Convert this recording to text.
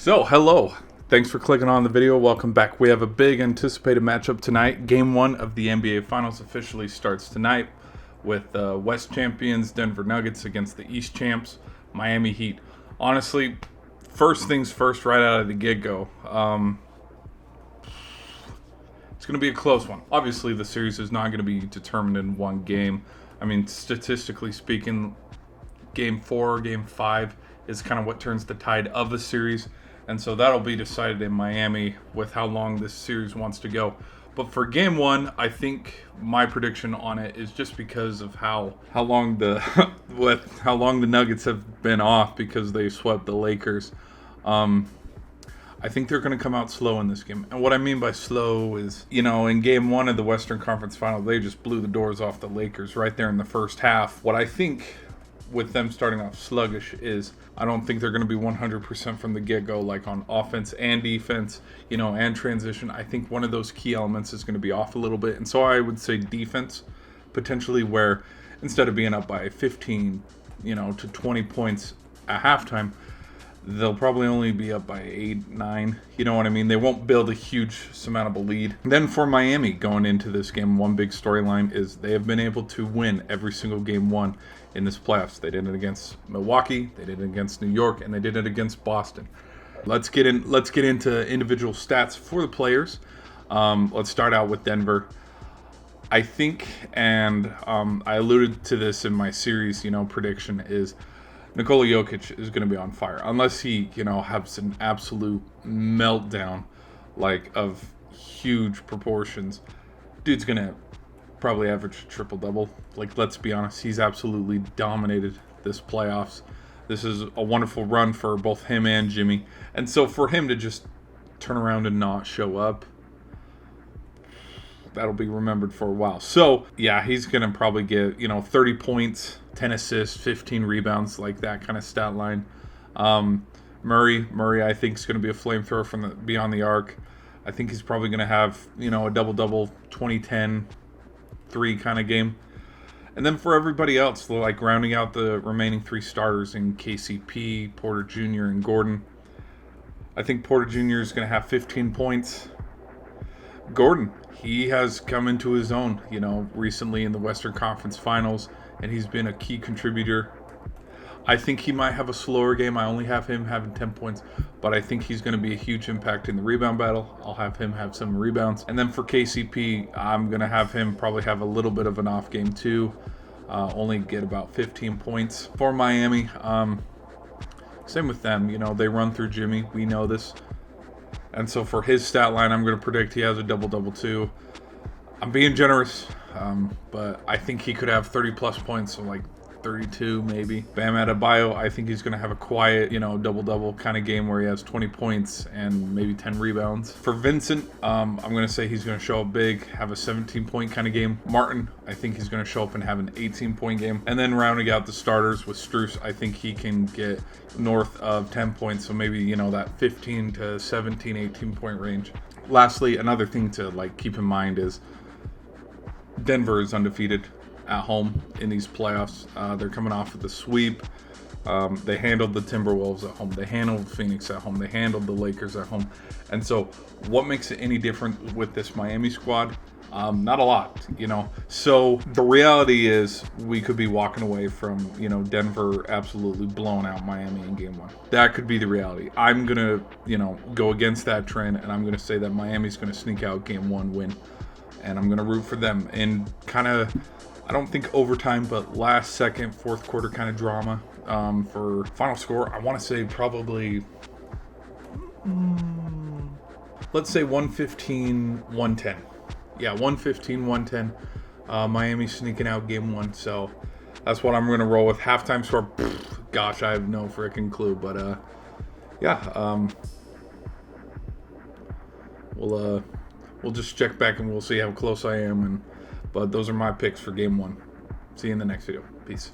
So, hello. Thanks for clicking on the video. Welcome back. We have a big anticipated matchup tonight. Game 1 of the NBA Finals officially starts tonight with West champions Denver Nuggets against the East champs Miami Heat. Honestly, first things first, right out of the get-go, it's going to be a close one. Obviously, the series is not going to be determined in one game. I mean, statistically speaking, Game 4, Game 5 is kind of what turns the tide of a series. And so that'll be decided in Miami with how long this series wants to go. But for Game 1, I think my prediction on it is just because of how long the how long the Nuggets have been off because they swept the Lakers. I think they're going to come out slow in this game. And what I mean by slow is, in Game 1 of the Western Conference Final, they just blew the doors off the Lakers right there in the first half. What I think with them starting off sluggish is I don't think they're going to be 100% from the get-go, like on offense and defense, and transition. I think one of those key elements is going to be off a little bit. And so I would say defense, potentially, where instead of being up by 15, to 20 points at halftime, they'll probably only be up by 8, 9. You know what I mean? They won't build a huge surmountable lead. Then for Miami going into this game, one big storyline is they have been able to win every single Game 1 in this playoffs. They did it against Milwaukee, they did it against New York, and they did it against Boston. Let's get into individual stats for the players. Let's start out with Denver. I think, and I alluded to this in my series, prediction is Nikola Jokic is going to be on fire unless he, has an absolute meltdown, like of huge proportions. Dude's going to probably average a triple-double. Like, let's be honest, he's absolutely dominated this playoffs. This is a wonderful run for both him and Jimmy. And so for him to just turn around and not show up, that'll be remembered for a while. So, yeah, he's going to probably get, 30 points, 10 assists, 15 rebounds, like that kind of stat line. Murray, I think, is going to be a flamethrower from beyond the arc. I think he's probably going to have, a double-double, 20-10, 3 kind of game. And then for everybody else, like rounding out the remaining 3 starters in KCP, Porter Jr., and Gordon, I think Porter Jr. is going to have 15 points. Gordon, he has come into his own, recently in the Western Conference Finals, and he's been a key contributor. I think he might have a slower game. I only have him having 10 points, but I think he's going to be a huge impact in the rebound battle. I'll have him have some rebounds. And then for KCP, I'm going to have him probably have a little bit of an off game too. Only get about 15 points. For Miami, same with them. They run through Jimmy. We know this. And so for his stat line, I'm going to predict he has a double-double too. I'm being generous, but I think he could have 30-plus points, so like 32 maybe. Bam Adebayo, I think he's going to have a quiet, double-double kind of game where he has 20 points and maybe 10 rebounds. For Vincent, I'm going to say he's going to show up big, have a 17-point kind of game. Martin, I think he's going to show up and have an 18-point game. And then rounding out the starters with Strus, I think he can get north of 10 points, so maybe, that 15 to 17, 18-point range. Lastly, another thing to keep in mind is Denver is undefeated at home in these playoffs. They're coming off of the sweep. They handled the Timberwolves at home. They handled Phoenix at home. They handled the Lakers at home. And so what makes it any different with this Miami squad? Not a lot, So the reality is we could be walking away from, Denver absolutely blowing out Miami in Game 1. That could be the reality. I'm going to, go against that trend, and I'm going to say that Miami's going to sneak out Game 1 win. And I'm going to root for them in kind of, I don't think overtime, but last second, fourth quarter kind of drama. For final score, I want to say probably, let's say 115-110. Yeah, 115-110. Miami sneaking out Game 1, so that's what I'm going to roll with. Halftime score, gosh, I have no freaking clue, but yeah, we'll just check back and we'll see how close I am. But those are my picks for Game 1. See you in the next video. Peace.